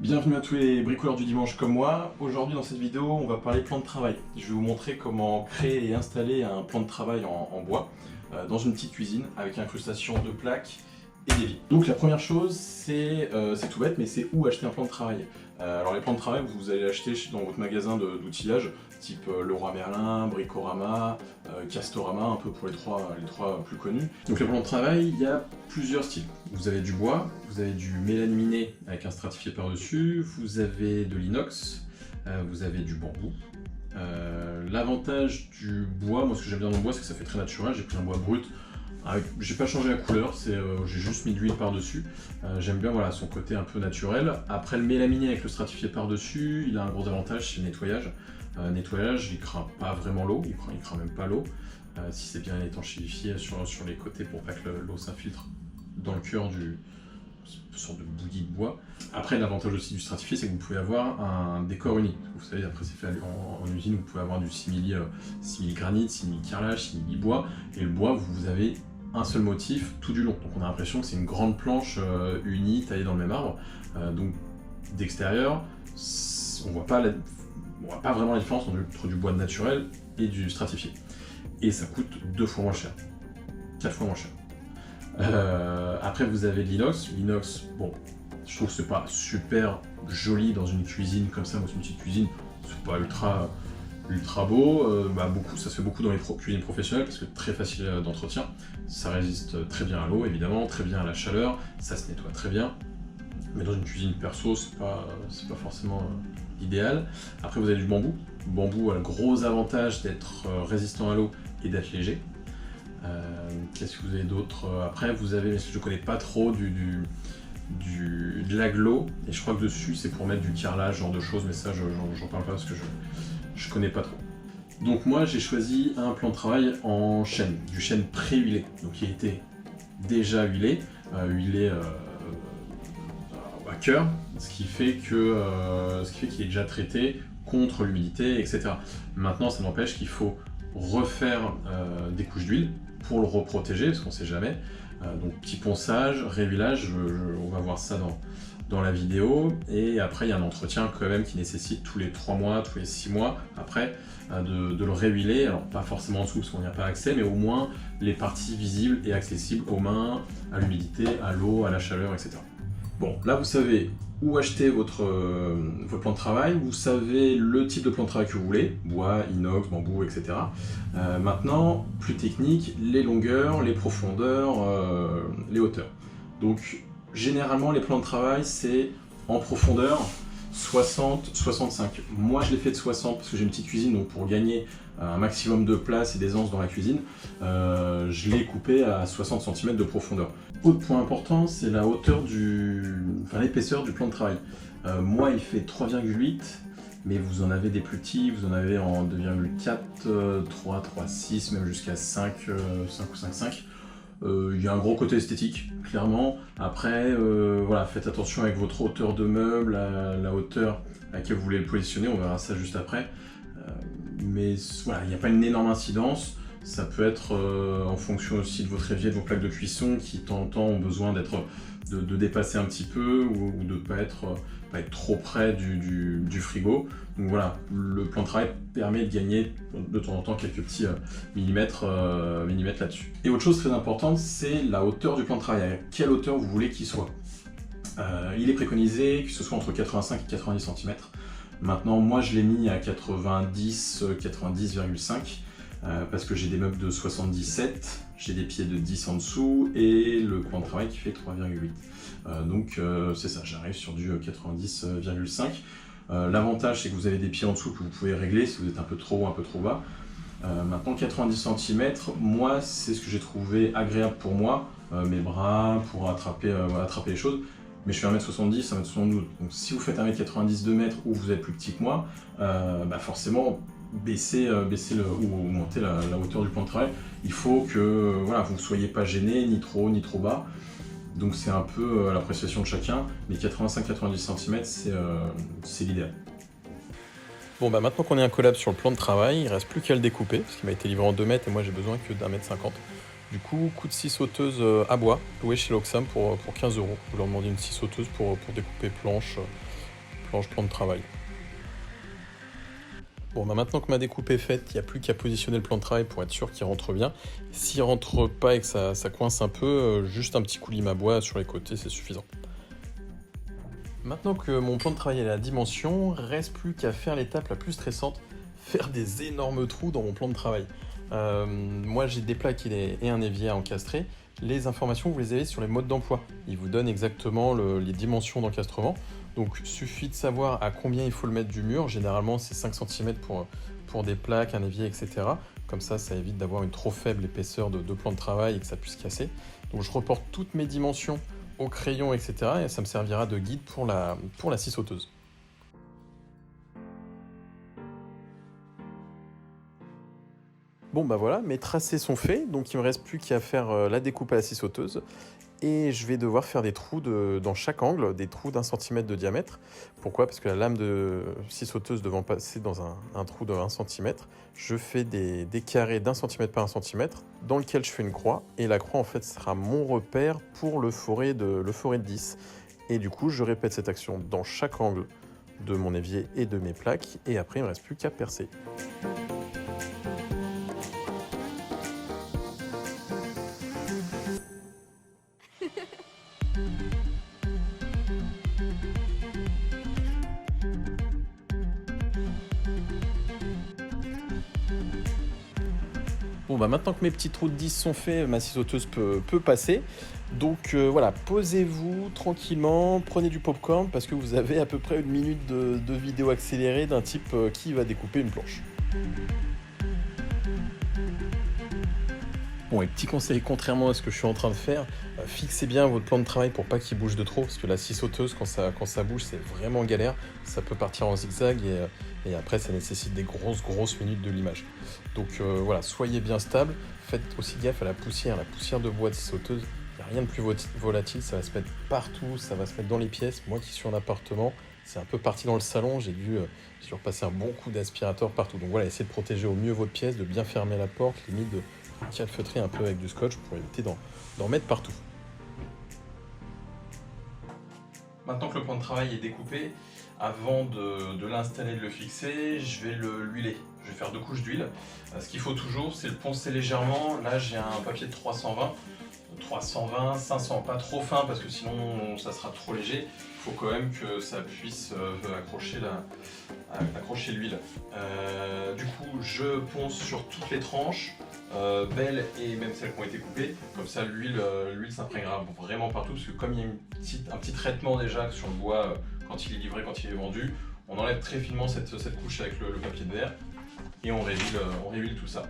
Bienvenue à tous les bricoleurs du dimanche comme moi. Aujourd'hui dans cette vidéo on va parler plan de travail. Je vais vous montrer comment créer et installer un plan de travail en bois dans une petite cuisine avec incrustation de plaques et des vis. Donc la première chose c'est tout bête mais c'est où acheter un plan de travail. Alors les plans de travail vous allez l'acheter dans votre magasin d'outillage type Leroy Merlin, Bricorama, Castorama, un peu pour les trois plus connus. Donc les plans de travail, il y a plusieurs styles. Vous avez du bois, vous avez du mélaminé avec un stratifié par-dessus, vous avez de l'inox, vous avez du bambou. L'avantage du bois, moi ce que j'aime bien dans le bois, c'est que ça fait très naturel. J'ai pris un bois brut. J'ai pas changé la couleur, j'ai juste mis de l'huile par-dessus. J'aime bien voilà, son côté un peu naturel. Après le mélaminé avec le stratifié par-dessus, il a un gros avantage, c'est le nettoyage. Nettoyage, il craint pas vraiment l'eau, il craint même pas l'eau. Si c'est bien étanchéifié sur les côtés pour pas que l'eau s'infiltre dans le cœur d'une sorte de bouillie de bois. Après l'avantage aussi du stratifié, c'est que vous pouvez avoir un décor unique. Vous savez, après c'est fait en usine, vous pouvez avoir du simili granit, simili carrelage, simili bois. Et le bois, vous avez un seul motif tout du long. Donc on a l'impression que c'est une grande planche unie, taillée dans le même arbre. Donc d'extérieur, on voit pas vraiment la différence entre du bois naturel et du stratifié. Et ça coûte 2 fois moins cher, 4 fois moins cher. Après vous avez l'inox. L'inox, bon, je trouve que c'est pas super joli dans une cuisine comme ça, dans une petite cuisine, c'est pas ultra beau. Ça se fait beaucoup dans les cuisines professionnelles parce que très facile d'entretien. Ça résiste très bien à l'eau évidemment, très bien à la chaleur, ça se nettoie très bien. Mais dans une cuisine perso, c'est pas forcément idéal. Après vous avez du bambou. Le bambou a le gros avantage d'être résistant à l'eau et d'être léger. Qu'est-ce que vous avez d'autre? Après vous avez, mais je connais pas trop, de l'aglo, et je crois que dessus c'est pour mettre du carrelage, genre de choses, mais ça j'en parle pas parce que je connais pas trop. Donc moi j'ai choisi un plan de travail en chêne, du chêne pré-huilé, donc il était déjà huilé, à cœur, ce qui fait qu'il est déjà traité contre l'humidité, etc. Maintenant ça n'empêche qu'il faut refaire des couches d'huile pour le reprotéger, parce qu'on ne sait jamais. Donc petit ponçage, réhuilage, on va voir ça dans la vidéo. Et après il y a un entretien quand même qui nécessite tous les 3 mois, tous les 6 mois après de le réhuiler. Alors pas forcément en dessous parce qu'on n'y a pas accès, mais au moins les parties visibles et accessibles aux mains, à l'humidité, à l'eau, à la chaleur, etc. Bon, là vous savez où acheter votre plan de travail, vous savez le type de plan de travail que vous voulez, bois, inox, bambou, etc. Maintenant, plus technique, les longueurs, les profondeurs, les hauteurs. Donc généralement les plans de travail c'est en profondeur 60-65. Moi je l'ai fait de 60 parce que j'ai une petite cuisine, donc pour gagner un maximum de place et d'aisance dans la cuisine, je l'ai coupé à 60 cm de profondeur. Autre point important, c'est la hauteur l'épaisseur du plan de travail. Moi il fait 3,8, mais vous en avez des plus petits, vous en avez en 2,4, 3, 3,6, même jusqu'à 5 ou 5,5. Il y a un gros côté esthétique, clairement. Après, voilà, faites attention avec votre hauteur de meuble, la hauteur à laquelle vous voulez le positionner, on verra ça juste après. Mais voilà, il n'y a pas une énorme incidence. Ça peut être en fonction aussi de votre évier, de vos plaques de cuisson qui de temps en temps ont besoin de dépasser un petit peu ou de ne pas être trop près du frigo. Donc voilà, le plan de travail permet de gagner de temps en temps quelques petits millimètres là-dessus. Et autre chose très importante, c'est la hauteur du plan de travail. À quelle hauteur vous voulez qu'il soit. Il est préconisé que ce soit entre 85 et 90 cm. Maintenant, moi je l'ai mis à 90,5 parce que j'ai des meubles de 77, j'ai des pieds de 10 en dessous et le coin de travail qui fait 3,8. Donc c'est ça, j'arrive sur du 90,5. L'avantage c'est que vous avez des pieds en dessous que vous pouvez régler si vous êtes un peu trop haut, un peu trop bas. Maintenant 90 cm, moi c'est ce que j'ai trouvé agréable pour moi, mes bras, pour attraper les choses. Mais je fais 1m70, 1m72, donc si vous faites 1m90, 2 mètres ou vous êtes plus petit que moi, forcément baisser ou augmenter la hauteur du plan de travail. Il faut que vous ne soyez pas gêné, ni trop haut ni trop bas. Donc c'est un peu à l'appréciation de chacun, mais 85-90 cm c'est l'idéal. Bon maintenant qu'on est un collab sur le plan de travail, il ne reste plus qu'à le découper, parce qu'il m'a été livré en 2 mètres et moi j'ai besoin que d'1,50 m. Du coup, coup de scie sauteuse à bois, loué chez Loxam pour 15 €. Vous leur demandez une scie sauteuse pour découper planches, planche plan de travail. Bon, bah maintenant que ma découpe est faite, il n'y a plus qu'à positionner le plan de travail pour être sûr qu'il rentre bien. S'il rentre pas et que ça coince un peu, juste un petit coup de lime à bois sur les côtés, c'est suffisant. Maintenant que mon plan de travail est à la dimension, reste plus qu'à faire l'étape la plus stressante, faire des énormes trous dans mon plan de travail. Moi j'ai des plaques et un évier à encastrer. Les informations, vous les avez sur les modes d'emploi. Ils vous donnent exactement les dimensions d'encastrement. Donc suffit de savoir à combien il faut le mettre du mur. Généralement c'est 5 cm pour des plaques, un évier, etc. Comme ça évite d'avoir une trop faible épaisseur de plan de travail et que ça puisse casser. Donc je reporte toutes mes dimensions au crayon, etc. Et ça me servira de guide pour la scie sauteuse. Bon bah voilà, mes tracés sont faits, donc il me reste plus qu'à faire la découpe à la scie sauteuse. Et je vais devoir faire des trous dans chaque angle, des trous d'1 cm de diamètre. Pourquoi? Parce que la lame de scie sauteuse devant passer dans un trou de 1 cm, je fais des carrés d'1 cm par 1 cm dans lequel je fais une croix. Et la croix en fait sera mon repère pour le forêt de 10. Et du coup je répète cette action dans chaque angle de mon évier et de mes plaques. Et après il ne me reste plus qu'à percer. Bon bah maintenant que mes petits trous de 10 sont faits, ma scie sauteuse peut passer. Donc voilà, posez-vous tranquillement, prenez du popcorn parce que vous avez à peu près 1 minute de vidéo accélérée d'un type qui va découper une planche. Bon, et petit conseil, contrairement à ce que je suis en train de faire, fixez bien votre plan de travail pour pas qu'il bouge de trop, parce que la scie sauteuse, quand ça bouge, c'est vraiment galère. Ça peut partir en zigzag et après, ça nécessite des grosses minutes de limage. Donc voilà, soyez bien stable. Faites aussi gaffe à la poussière de bois de scie sauteuse. Il n'y a rien de plus volatile, ça va se mettre partout, ça va se mettre dans les pièces. Moi qui suis en appartement, c'est un peu parti dans le salon, j'ai dû repasser un bon coup d'aspirateur partout. Donc voilà, essayez de protéger au mieux votre pièce, de bien fermer la porte, limite de calfeutrer un peu avec du scotch pour éviter d'en mettre partout. Maintenant que le plan de travail est découpé, avant de l'installer et de le fixer, je vais l'huiler. Je vais faire 2 couches d'huile. Ce qu'il faut toujours, c'est le poncer légèrement. Là, j'ai un papier de 320, 500, pas trop fin parce que sinon ça sera trop léger. Il faut quand même que ça puisse accrocher l'huile. Du coup, je ponce sur toutes les tranches, belles et même celles qui ont été coupées. Comme ça, l'huile s'imprégnera vraiment partout parce que comme il y a un petit traitement déjà sur le bois quand il est livré, quand il est vendu, on enlève très finement cette couche avec le papier de verre et on réhuile tout ça.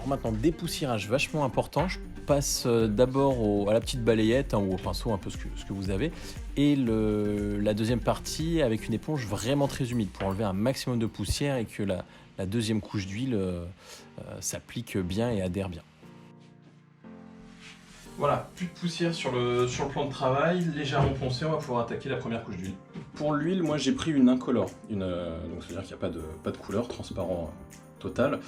Maintenant, dépoussiérage vachement important, je passe d'abord à la petite balayette ou au pinceau, un peu ce que vous avez, et la deuxième partie avec une éponge vraiment très humide pour enlever un maximum de poussière et que la deuxième couche d'huile s'applique bien et adhère bien. Voilà, plus de poussière sur le plan de travail, légèrement poncé, on va pouvoir attaquer la première couche d'huile. Pour l'huile, moi j'ai pris une incolore, donc ça veut dire qu'il n'y a pas de couleur, transparent total,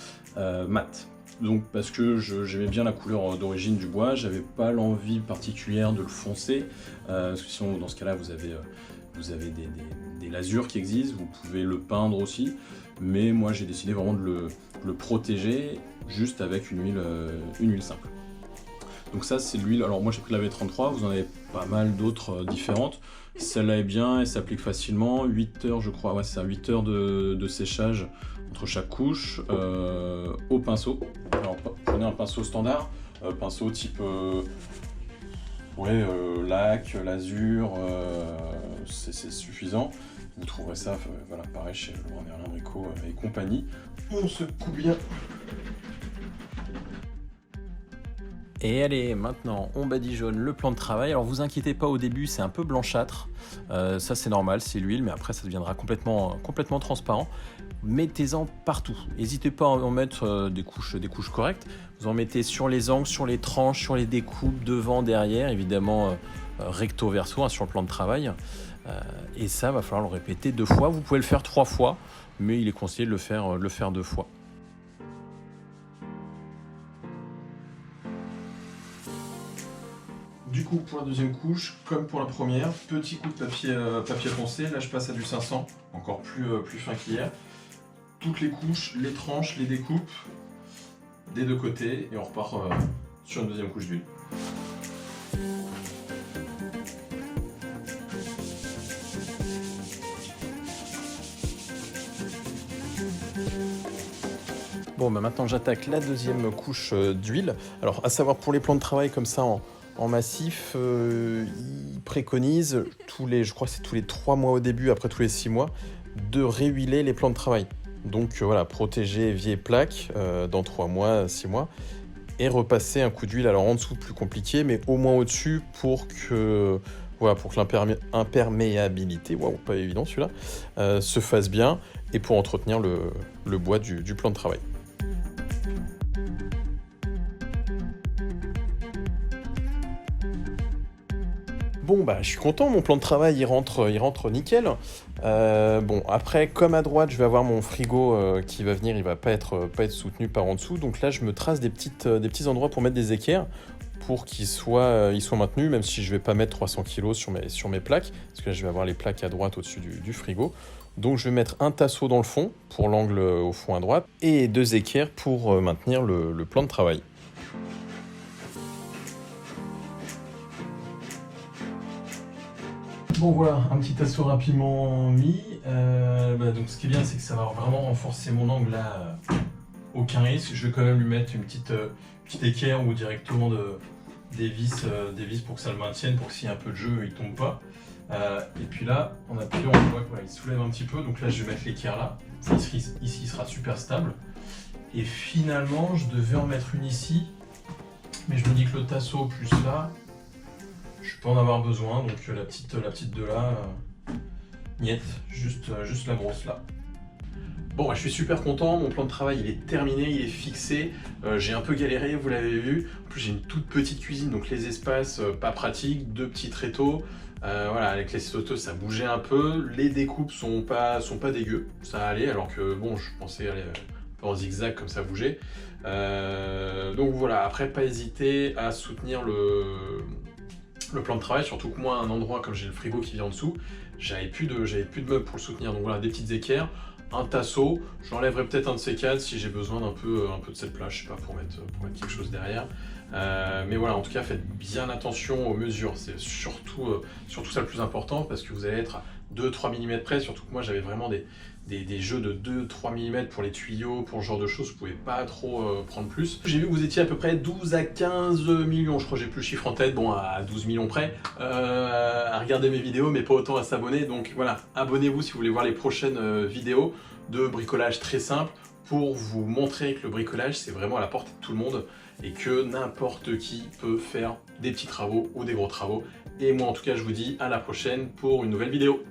mat. Donc parce que j'aimais bien la couleur d'origine du bois, j'avais pas l'envie particulière de le foncer, parce que sinon dans ce cas-là vous avez des lasures qui existent, vous pouvez le peindre aussi, mais moi j'ai décidé vraiment de le protéger juste avec une huile simple. Donc ça c'est l'huile, alors moi j'ai pris la V33, vous en avez pas mal d'autres différentes. Celle-là est bien, elle s'applique facilement, 8 heures je crois, ouais c'est ça, 8 heures de séchage entre chaque couche au pinceau. Alors prenez un pinceau standard, pinceau type lac, lasure, c'est suffisant. Vous trouverez ça, voilà, pareil chez Leroy Merlin Brico et compagnie. On secoue bien. Et allez, maintenant on badigeonne le plan de travail. Alors vous inquiétez pas, au début c'est un peu blanchâtre, ça c'est normal, c'est l'huile, mais après ça deviendra complètement transparent. mettez-en partout. N'hésitez pas à en mettre des couches correctes. Vous en mettez sur les angles, sur les tranches, sur les découpes, devant, derrière, évidemment recto verso sur le plan de travail. Et ça, va falloir le répéter 2 fois. Vous pouvez le faire 3 fois, mais il est conseillé de le faire 2 fois. Du coup, pour la deuxième couche, comme pour la première, petit coup de papier foncé. Là, je passe à du 500, encore plus fin qu'hier. Toutes les couches, les tranches, les découpes, des 2 côtés, et on repart sur une deuxième couche d'huile. Bon, bah maintenant j'attaque la deuxième couche d'huile. Alors, à savoir pour les plans de travail comme ça en massif, ils préconisent je crois que c'est tous les 3 mois au début, après tous les 6 mois, de réhuiler les plans de travail. Donc voilà, protéger évier et plaque dans 3 mois, 6 mois, et repasser un coup d'huile. Alors en dessous, plus compliqué, mais au moins au-dessus pour que l'imperméabilité, waouh, pas évident celui-là, se fasse bien, et pour entretenir le bois du plan de travail. Bon, bah, je suis content, mon plan de travail il rentre nickel. Bon, après, comme à droite, je vais avoir mon frigo qui va venir, il va pas être soutenu par en dessous. Donc là, je me trace des petits endroits pour mettre des équerres pour qu'ils soient maintenus, même si je vais pas mettre 300 kg sur mes plaques, parce que là, je vais avoir les plaques à droite au-dessus du frigo. Donc je vais mettre un tasseau dans le fond pour l'angle au fond à droite et 2 équerres pour maintenir le plan de travail. Bon voilà, un petit tasseau rapidement mis. Donc ce qui est bien, c'est que ça va vraiment renforcer mon angle là. Aucun risque. Je vais quand même lui mettre une petite équerre ou directement des vis pour que ça le maintienne, pour que s'il y a un peu de jeu, il tombe pas. Et puis là, en appuyant, on voit qu'il soulève un petit peu. Donc là, je vais mettre l'équerre là. Ici, il sera super stable. Et finalement, je devais en mettre une ici. Mais je me dis que le tasseau plus là, je peux en avoir besoin, donc la petite de là, niette, juste la grosse là. Bon, je suis super content, mon plan de travail il est terminé, il est fixé, j'ai un peu galéré, vous l'avez vu, en plus j'ai une toute petite cuisine, donc les espaces pas pratiques, 2 petits tréteaux, voilà, avec les autos ça bougeait un peu, les découpes sont pas dégueu, ça allait, alors que bon, je pensais aller en zigzag comme ça bougeait. Donc voilà, après pas hésiter à soutenir le plan de travail, surtout que moi, à un endroit comme j'ai le frigo qui vient en dessous, j'avais plus de meubles pour le soutenir. Donc voilà, des petites équerres, un tasseau, j'enlèverai peut-être un de ces cadres si j'ai besoin d'un peu de cette place, je sais pas, pour mettre quelque chose derrière. Mais voilà, en tout cas, faites bien attention aux mesures, c'est surtout ça le plus important, parce que vous allez être à 2-3 mm près, surtout que moi j'avais vraiment des jeux de 2-3 mm pour les tuyaux, pour ce genre de choses, vous pouvez pas trop prendre plus. J'ai vu que vous étiez à peu près 12 à 15 millions, je crois que j'ai plus le chiffre en tête, bon à 12 millions près, à regarder mes vidéos, mais pas autant à s'abonner, donc voilà, abonnez-vous si vous voulez voir les prochaines vidéos de bricolage très simple, pour vous montrer que le bricolage c'est vraiment à la portée de tout le monde, et que n'importe qui peut faire des petits travaux ou des gros travaux. Et moi en tout cas je vous dis à la prochaine pour une nouvelle vidéo.